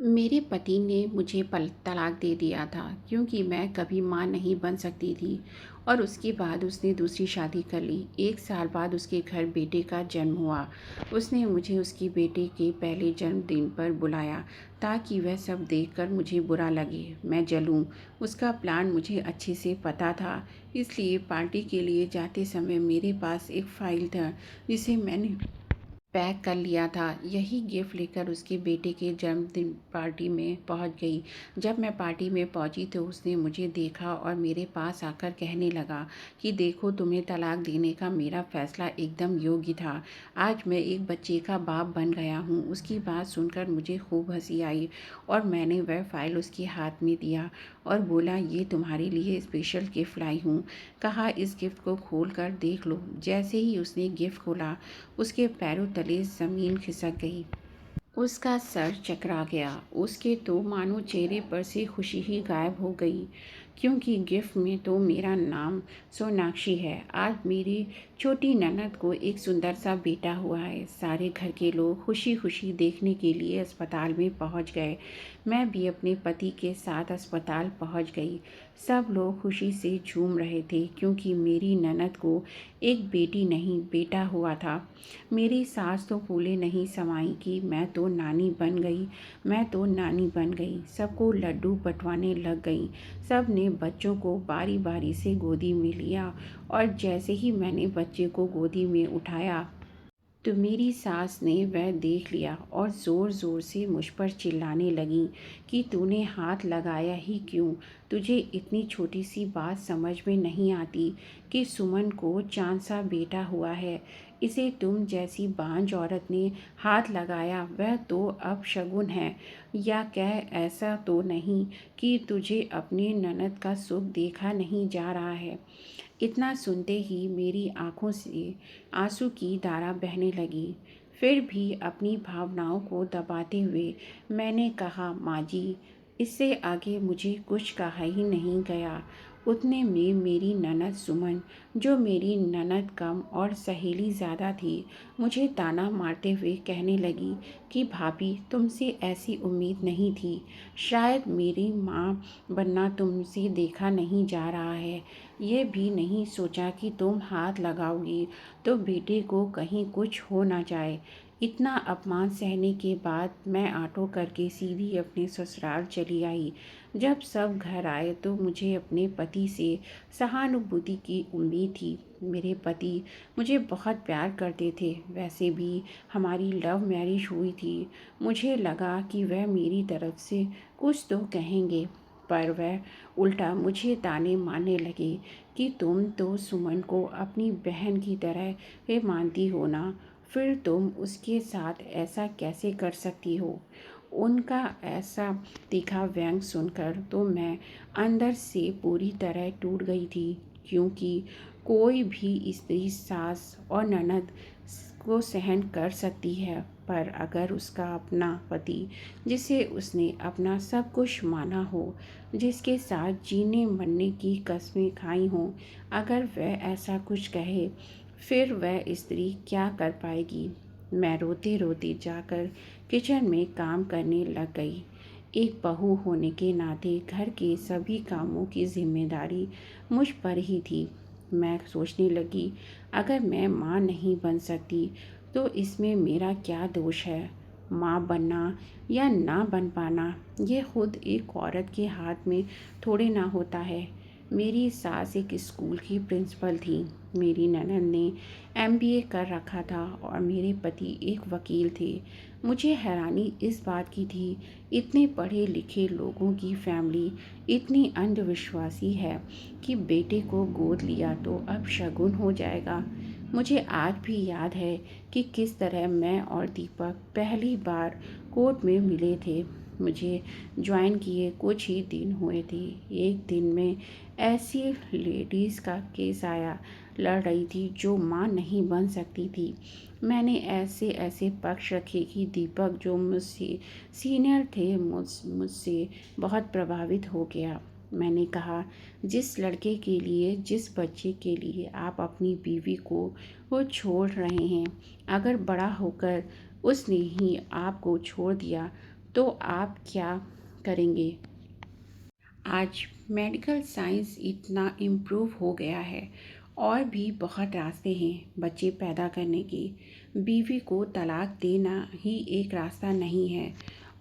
मेरे पति ने मुझे पल तलाक दे दिया था क्योंकि मैं कभी मां नहीं बन सकती थी। और उसके बाद उसने दूसरी शादी कर ली। 1 साल बाद उसके घर बेटे का जन्म हुआ। उसने मुझे उसकी बेटे के पहले जन्मदिन पर बुलाया ताकि वह सब देखकर मुझे बुरा लगे, मैं जलूं। उसका प्लान मुझे अच्छे से पता था, इसलिए पार्टी के लिए जाते समय मेरे पास एक फाइल था जिसे मैंने पैक कर लिया था। यही गिफ्ट लेकर उसके बेटे के जन्मदिन पार्टी में पहुंच गई। जब मैं पार्टी में पहुंची तो उसने मुझे देखा और मेरे पास आकर कहने लगा कि देखो, तुम्हें तलाक देने का मेरा फैसला एकदम योग्य था। आज मैं एक बच्चे का बाप बन गया हूँ। उसकी बात सुनकर मुझे खूब हंसी आई और मैंने वह फाइल उसके हाथ में दिया और बोला, ये तुम्हारे लिए स्पेशल गिफ्ट लाई हूँ। कहा, इस गिफ्ट को खोल कर देख लो। जैसे ही उसने गिफ्ट खोला, उसके पैरों तले ज़मीन खिसक गई। उसका सर चकरा गया। उसके तो मानो चेहरे पर से खुशी ही गायब हो गई, क्योंकि गिफ्ट में तो मेरा नाम सोनाक्षी है। आज मेरी छोटी ननद को एक सुंदर सा बेटा हुआ है। सारे घर के लोग खुशी खुशी देखने के लिए अस्पताल में पहुंच गए। मैं भी अपने पति के साथ अस्पताल पहुंच गई। सब लोग खुशी से झूम रहे थे क्योंकि मेरी ननद को एक बेटी नहीं बेटा हुआ था। मेरी सास तो फूले नहीं समाई कि मैं तो नानी बन गई, मैं तो नानी बन गई। सबको लड्डू बंटवाने लग गई। सब ने बच्चों को बारी बारी से गोदी में लिया और जैसे ही मैंने बच्चे को गोदी में उठाया तो मेरी सास ने वह देख लिया और ज़ोर ज़ोर से मुझ पर चिल्लाने लगी कि तूने हाथ लगाया ही क्यों? तुझे इतनी छोटी सी बात समझ में नहीं आती कि सुमन को चांद सा बेटा हुआ है। इसे तुम जैसी बांझ औरत ने हाथ लगाया, वह तो अपशगुन है। या कह, ऐसा तो नहीं कि तुझे अपने ननद का सुख देखा नहीं जा रहा है? इतना सुनते ही मेरी आंखों से आंसू की धारा बहने लगी। फिर भी अपनी भावनाओं को दबाते हुए मैंने कहा, माँ जी, इससे आगे मुझे कुछ कहा ही नहीं गया। उतने में मेरी ननद सुमन, जो मेरी ननद कम और सहेली ज़्यादा थी, मुझे ताना मारते हुए कहने लगी कि भाभी, तुमसे ऐसी उम्मीद नहीं थी। शायद मेरी माँ बनना तुमसे देखा नहीं जा रहा है। ये भी नहीं सोचा कि तुम हाथ लगाओगी तो बेटे को कहीं कुछ हो ना जाए। इतना अपमान सहने के बाद मैं ऑटो करके सीधी अपने ससुराल चली आई। जब सब घर आए तो मुझे अपने पति से सहानुभूति की उम्मीद थी। मेरे पति मुझे बहुत प्यार करते थे। वैसे भी हमारी लव मैरिज हुई थी। मुझे लगा कि वह मेरी तरफ से कुछ तो कहेंगे, पर वह उल्टा मुझे ताने मारने लगे कि तुम तो सुमन को अपनी बहन की तरह ही मानती हो ना, फिर तुम उसके साथ ऐसा कैसे कर सकती हो? उनका ऐसा तीखा व्यंग सुनकर तो मैं अंदर से पूरी तरह टूट गई थी, क्योंकि कोई भी स्त्री सास और ननद को सहन कर सकती है, पर अगर उसका अपना पति, जिसे उसने अपना सब कुछ माना हो, जिसके साथ जीने मरने की कस्में खाई हों, अगर वह ऐसा कुछ कहे, फिर वह स्त्री क्या कर पाएगी? मैं रोते रोते जाकर किचन में काम करने लग गई। एक बहू होने के नाते घर के सभी कामों की जिम्मेदारी मुझ पर ही थी। मैं सोचने लगी, अगर मैं माँ नहीं बन सकती तो इसमें मेरा क्या दोष है? माँ बनना या ना बन पाना, ये खुद एक औरत के हाथ में थोड़े ना होता है। मेरी सास एक स्कूल की प्रिंसिपल थी। मेरी ननद ने एमबीए कर रखा था और मेरे पति एक वकील थे। मुझे हैरानी इस बात की थी, इतने पढ़े लिखे लोगों की फैमिली इतनी अंधविश्वासी है कि बेटे को गोद लिया तो अब शगुन हो जाएगा। मुझे आज भी याद है कि किस तरह मैं और दीपक पहली बार कोर्ट में मिले थे। मुझे ज्वाइन किए कुछ ही दिन हुए थे। एक दिन में ऐसी लेडीज़ का केस आया, लड़ रही थी जो माँ नहीं बन सकती थी। मैंने ऐसे ऐसे पक्ष रखे कि दीपक, जो मुझसे सीनियर थे, मुझसे बहुत प्रभावित हो गया। मैंने कहा, जिस लड़के के लिए, जिस बच्चे के लिए आप अपनी बीवी को वो छोड़ रहे हैं, अगर बड़ा होकर उसने ही आपको छोड़ दिया तो आप क्या करेंगे? आज मेडिकल साइंस इतना इम्प्रूव हो गया है और भी बहुत रास्ते हैं बच्चे पैदा करने के। बीवी को तलाक देना ही एक रास्ता नहीं है।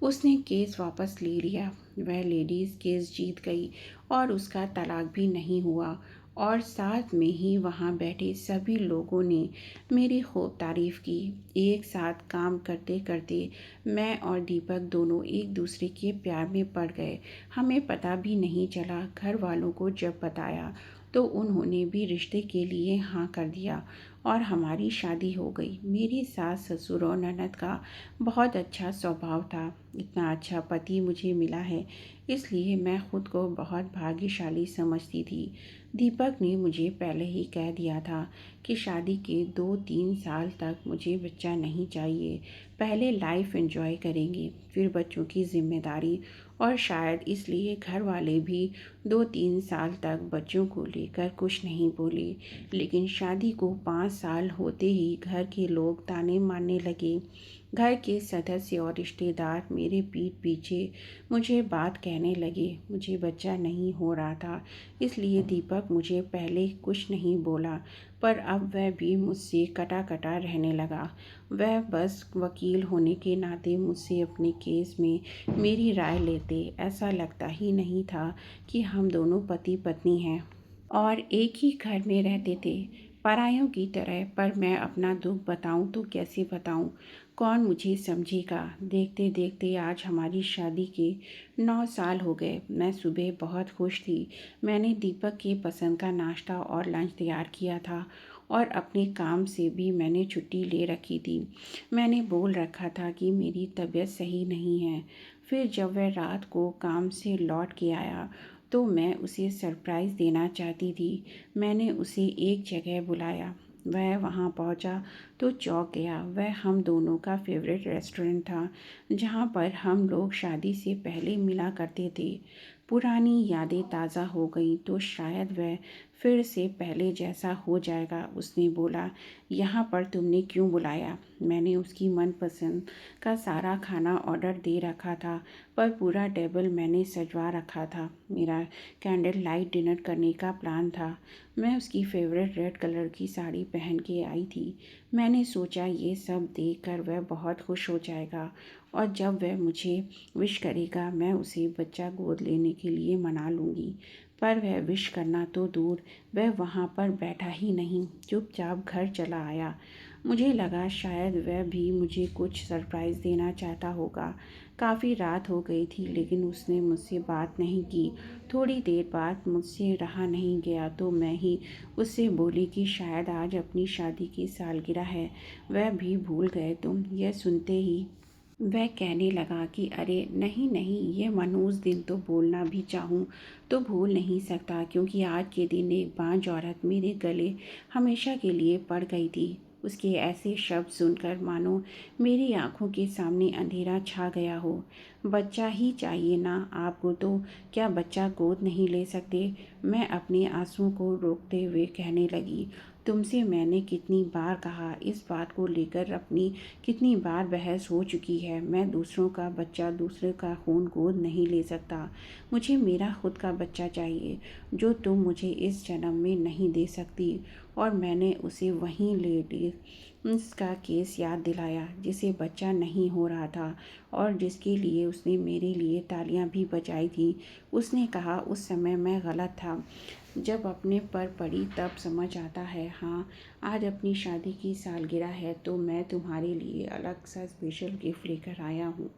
उसने केस वापस ले लिया। वह लेडीज़ केस जीत गई और उसका तलाक भी नहीं हुआ। और साथ में ही वहाँ बैठे सभी लोगों ने मेरी खूब तारीफ़ की। एक साथ काम करते करते मैं और दीपक दोनों एक दूसरे के प्यार में पड़ गए। हमें पता भी नहीं चला। घर वालों को जब बताया तो उन्होंने भी रिश्ते के लिए हाँ कर दिया और हमारी शादी हो गई। मेरी सास ससुर और ननद का बहुत अच्छा स्वभाव था। इतना अच्छा पति मुझे मिला है, इसलिए मैं खुद को बहुत भाग्यशाली समझती थी। दीपक ने मुझे पहले ही कह दिया था कि शादी के 2-3 साल तक मुझे बच्चा नहीं चाहिए। पहले लाइफ एंजॉय करेंगे, फिर बच्चों की जिम्मेदारी। और शायद इसलिए घर वाले भी 2-3 साल तक बच्चों को लेकर कुछ नहीं बोले। लेकिन शादी को 5 साल होते ही घर के लोग ताने मारने लगे। घर के सदस्य और रिश्तेदार मेरे पीठ पीछे मुझे बात कहने लगे। मुझे बच्चा नहीं हो रहा था, इसलिए दीपक मुझे पहले कुछ नहीं बोला, पर अब वह भी मुझसे कटा कटा रहने लगा। वह बस वकील होने के नाते मुझसे अपने केस में मेरी राय लेते। ऐसा लगता ही नहीं था कि हम दोनों पति पत्नी हैं और एक ही घर में रहते थे, परायों की तरह। पर मैं अपना दुख बताऊं तो कैसे बताऊं? कौन मुझे समझेगा? देखते देखते आज हमारी शादी के 9 साल हो गए। मैं सुबह बहुत खुश थी। मैंने दीपक के पसंद का नाश्ता और लंच तैयार किया था और अपने काम से भी मैंने छुट्टी ले रखी थी। मैंने बोल रखा था कि मेरी तबीयत सही नहीं है। फिर जब वह रात को काम से लौट के आया तो मैं उसे सरप्राइज़ देना चाहती थी। मैंने उसे एक जगह बुलाया। वह वहाँ पहुँचा तो चौंक गया। वह हम दोनों का फेवरेट रेस्टोरेंट था, जहाँ पर हम लोग शादी से पहले मिला करते थे। पुरानी यादें ताज़ा हो गई तो शायद वह फिर से पहले जैसा हो जाएगा। उसने बोला, यहाँ पर तुमने क्यों बुलाया? मैंने उसकी मनपसंद का सारा खाना ऑर्डर दे रखा था, पर पूरा टेबल मैंने सजवा रखा था। मेरा कैंडल लाइट डिनर करने का प्लान था। मैं उसकी फेवरेट रेड कलर की साड़ी पहन के आई थी। मैंने सोचा ये सब देखकर वह बहुत खुश हो जाएगा और जब वह मुझे विश करेगा मैं उसे बच्चा गोद लेने के लिए मना लूँगी। पर वह विश करना तो दूर, वह वहाँ पर बैठा ही नहीं, चुपचाप घर चला आया। मुझे लगा शायद वह भी मुझे कुछ सरप्राइज़ देना चाहता होगा। काफ़ी रात हो गई थी लेकिन उसने मुझसे बात नहीं की। थोड़ी देर बाद मुझसे रहा नहीं गया तो मैं ही उससे बोली कि शायद आज अपनी शादी की सालगिरह है। वह भी भूल गए तुम। यह सुनते ही वह कहने लगा कि अरे नहीं नहीं, ये मनहूस दिन तो बोलना भी चाहूँ तो भूल नहीं सकता, क्योंकि आज के दिन एक बांझ औरत मेरे गले हमेशा के लिए पड़ गई थी। उसके ऐसे शब्द सुनकर मानो मेरी आंखों के सामने अंधेरा छा गया हो। बच्चा ही चाहिए ना आपको? तो क्या बच्चा गोद नहीं ले सकते? मैं अपने आंसुओं को रोकते हुए कहने लगी, तुमसे मैंने कितनी बार कहा, इस बात को लेकर अपनी कितनी बार बहस हो चुकी है। मैं दूसरों का बच्चा, दूसरे का खून गोद नहीं ले सकता। मुझे मेरा खुद का बच्चा चाहिए, जो तुम मुझे इस जन्म में नहीं दे सकती। और मैंने उसे वहीं लेडीज का केस याद दिलाया, जिसे बच्चा नहीं हो रहा था और जिसके लिए उसने मेरे लिए तालियां भी बजाई थी। उसने कहा उस समय मैं गलत था। जब अपने पर पड़ी तब समझ आता है। हाँ, आज अपनी शादी की सालगिरह है तो मैं तुम्हारे लिए अलग सा स्पेशल गिफ्ट लेकर आया हूँ।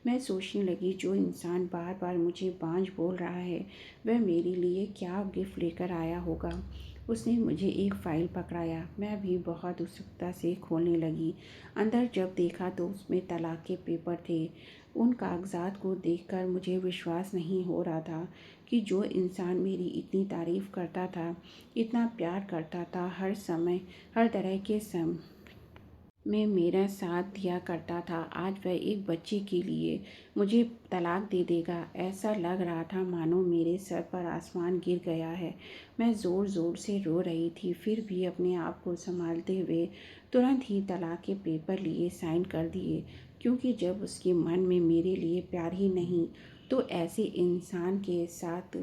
मैं सोचने लगी, जो इंसान बार बार मुझे बांझ बोल रहा है वह मेरे लिए क्या गिफ्ट लेकर आया होगा। उसने मुझे एक फ़ाइल पकड़ाया। मैं भी बहुत उत्सुकता से खोलने लगी। अंदर जब देखा तो उसमें तलाक के पेपर थे। उन कागजात को देखकर मुझे विश्वास नहीं हो रहा था कि जो इंसान मेरी इतनी तारीफ़ करता था, इतना प्यार करता था, हर समय हर तरह के में मेरा साथ दिया करता था, आज वह एक बच्चे के लिए मुझे तलाक दे देगा। ऐसा लग रहा था मानो मेरे सर पर आसमान गिर गया है। मैं ज़ोर ज़ोर से रो रही थी, फिर भी अपने आप को संभालते हुए तुरंत ही तलाक के पेपर लिए साइन कर दिए, क्योंकि जब उसके मन में मेरे लिए प्यार ही नहीं तो ऐसे इंसान के साथ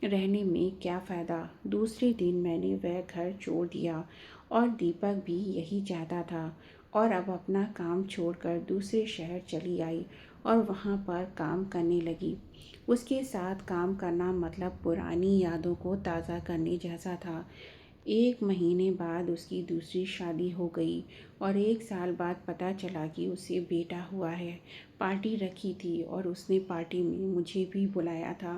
रहने में क्या फ़ायदा। दूसरे दिन मैंने वह घर छोड़ दिया और दीपक भी यही चाहता था और अब अपना काम छोड़कर दूसरे शहर चली आई और वहाँ पर काम करने लगी। उसके साथ काम करना मतलब पुरानी यादों को ताज़ा करने जैसा था। 1 महीने बाद उसकी दूसरी शादी हो गई और 1 साल बाद पता चला कि उसे बेटा हुआ है। पार्टी रखी थी और उसने पार्टी में मुझे भी बुलाया था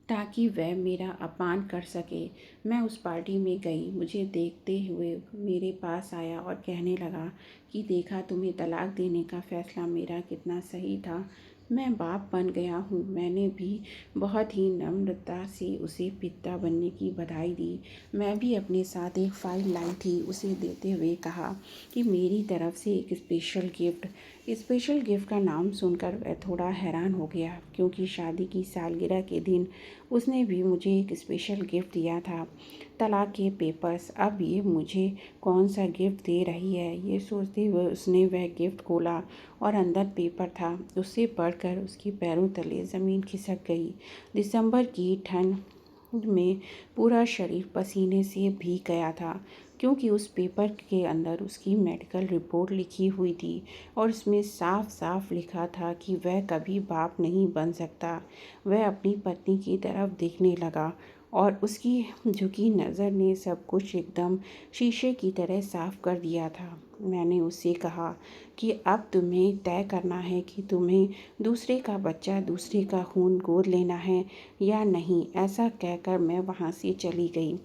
ताकि वह मेरा अपमान कर सके। मैं उस पार्टी में गई। मुझे देखते हुए मेरे पास आया और कहने लगा कि देखा, तुम्हें तलाक देने का फ़ैसला मेरा कितना सही था। मैं बाप बन गया हूँ। मैंने भी बहुत ही नम्रता से उसे पिता बनने की बधाई दी। मैं भी अपने साथ एक फ़ाइल लाई थी। उसे देते हुए कहा कि मेरी तरफ से एक स्पेशल गिफ्ट का नाम सुनकर वह थोड़ा हैरान हो गया, क्योंकि शादी की सालगिरह के दिन उसने भी मुझे एक स्पेशल गिफ्ट दिया था, तलाक के पेपर्स। अब ये मुझे कौन सा गिफ्ट दे रही है, ये सोचते हुए उसने वह गिफ्ट खोला और अंदर पेपर था। उसे पढ़कर उसके पैरों तले ज़मीन खिसक गई। दिसंबर की ठंड में पूरा शरीर पसीने से भीग गया था, क्योंकि उस पेपर के अंदर उसकी मेडिकल रिपोर्ट लिखी हुई थी और उसमें साफ साफ लिखा था कि वह कभी बाप नहीं बन सकता। वह अपनी पत्नी की तरफ देखने लगा और उसकी झुकी नज़र ने सब कुछ एकदम शीशे की तरह साफ कर दिया था। मैंने उससे कहा कि अब तुम्हें तय करना है कि तुम्हें दूसरे का बच्चा, दूसरे का खून गोद लेना है या नहीं। ऐसा कहकर मैं वहाँ से चली गई।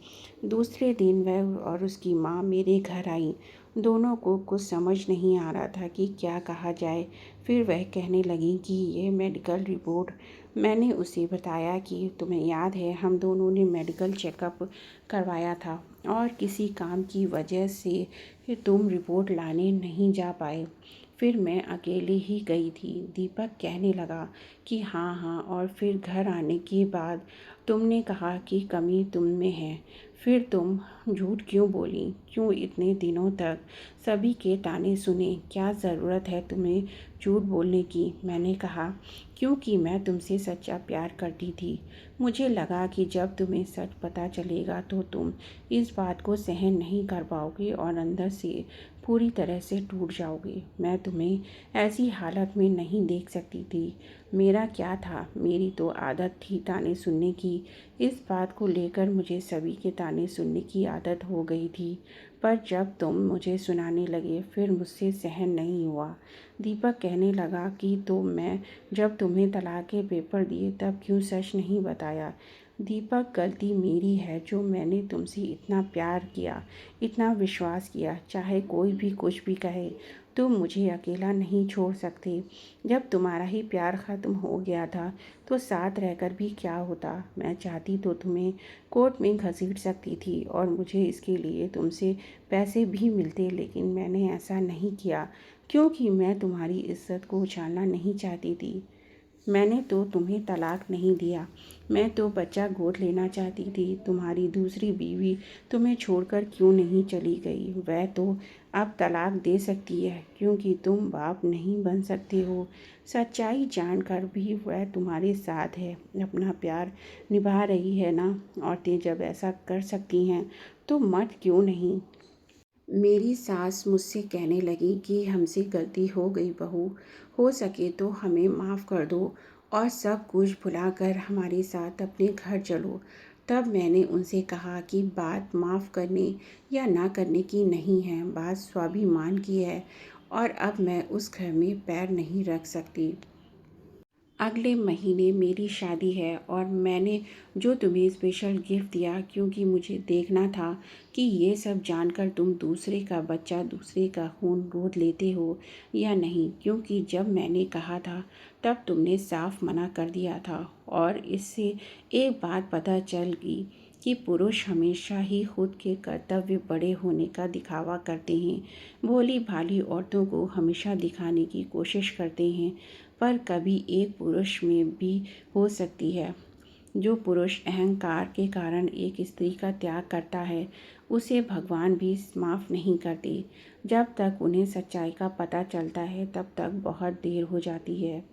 दूसरे दिन वह और उसकी माँ मेरे घर आई। दोनों को कुछ समझ नहीं आ रहा था कि क्या कहा जाए। फिर वह कहने लगी कि ये मेडिकल रिपोर्ट। मैंने उसे बताया कि तुम्हें याद है, हम दोनों ने मेडिकल चेकअप करवाया था और किसी काम की वजह से तुम रिपोर्ट लाने नहीं जा पाए। फिर मैं अकेले ही गई थी। दीपक कहने लगा कि हाँ हाँ, और फिर घर आने के बाद तुमने कहा कि कमी तुम में है। फिर तुम झूठ क्यों बोली? क्यों इतने दिनों तक सभी के ताने सुने? क्या ज़रूरत है तुम्हें झूठ बोलने की? मैंने कहा क्योंकि मैं तुमसे सच्चा प्यार करती थी। मुझे लगा कि जब तुम्हें सच पता चलेगा तो तुम इस बात को सहन नहीं कर पाओगे और अंदर से पूरी तरह से टूट जाओगे। मैं तुम्हें ऐसी हालत में नहीं देख सकती थी। मेरा क्या था, मेरी तो आदत थी ताने सुनने की। इस बात को लेकर मुझे सभी के ताने सुनने की आदत हो गई थी, पर जब तुम मुझे सुनाने लगे फिर मुझसे सहन नहीं हुआ। दीपक कहने लगा कि तो मैं जब तुम्हें तलाक के पेपर दिए तब क्यों सच नहीं बताया? दीपक, गलती मेरी है जो मैंने तुमसे इतना प्यार किया, इतना विश्वास किया। चाहे कोई भी कुछ भी कहे, तुम मुझे अकेला नहीं छोड़ सकते। जब तुम्हारा ही प्यार ख़त्म हो गया था तो साथ रहकर भी क्या होता। मैं चाहती तो तुम्हें कोर्ट में घसीट सकती थी और मुझे इसके लिए तुमसे पैसे भी मिलते, लेकिन मैंने ऐसा नहीं किया क्योंकि मैं तुम्हारी इज्जत को उछालना नहीं चाहती थी। मैंने तो तुम्हें तलाक नहीं दिया, मैं तो बच्चा गोद लेना चाहती थी। तुम्हारी दूसरी बीवी तुम्हें छोड़कर क्यों नहीं चली गई? वह तो अब तलाक दे सकती है क्योंकि तुम बाप नहीं बन सकते हो। सच्चाई जानकर भी वह तुम्हारे साथ है, अपना प्यार निभा रही है ना। औरतें जब ऐसा कर सकती हैं तो मर्द क्यों नहीं? मेरी सास मुझसे कहने लगी कि हमसे गलती हो गई बहू, हो सके तो हमें माफ़ कर दो और सब कुछ भुलाकर हमारे साथ अपने घर चलो। तब मैंने उनसे कहा कि बात माफ़ करने या ना करने की नहीं है, बात स्वाभिमान की है और अब मैं उस घर में पैर नहीं रख सकती। अगले महीने मेरी शादी है और मैंने जो तुम्हें स्पेशल गिफ्ट दिया क्योंकि मुझे देखना था कि ये सब जानकर तुम दूसरे का बच्चा, दूसरे का खून गोद लेते हो या नहीं। क्योंकि जब मैंने कहा था तब तुमने साफ मना कर दिया था और इससे एक बात पता चल गई कि पुरुष हमेशा ही खुद के कर्तव्य बड़े होने का दिखावा करते हैं। भोली भाली औरतों को हमेशा दिखाने की कोशिश करते हैं, पर कभी एक पुरुष में भी हो सकती है जो पुरुष अहंकार के कारण एक स्त्री का त्याग करता है उसे भगवान भी माफ़ नहीं करते। जब तक उन्हें सच्चाई का पता चलता है तब तक बहुत देर हो जाती है।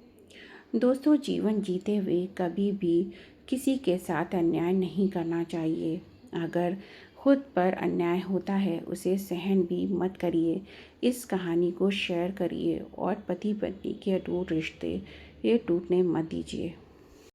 दोस्तों, जीवन जीते हुए कभी भी किसी के साथ अन्याय नहीं करना चाहिए। अगर खुद पर अन्याय होता है उसे सहन भी मत करिए। इस कहानी को शेयर करिए और पति पत्नी के अटूट रिश्ते ये टूटने मत दीजिए।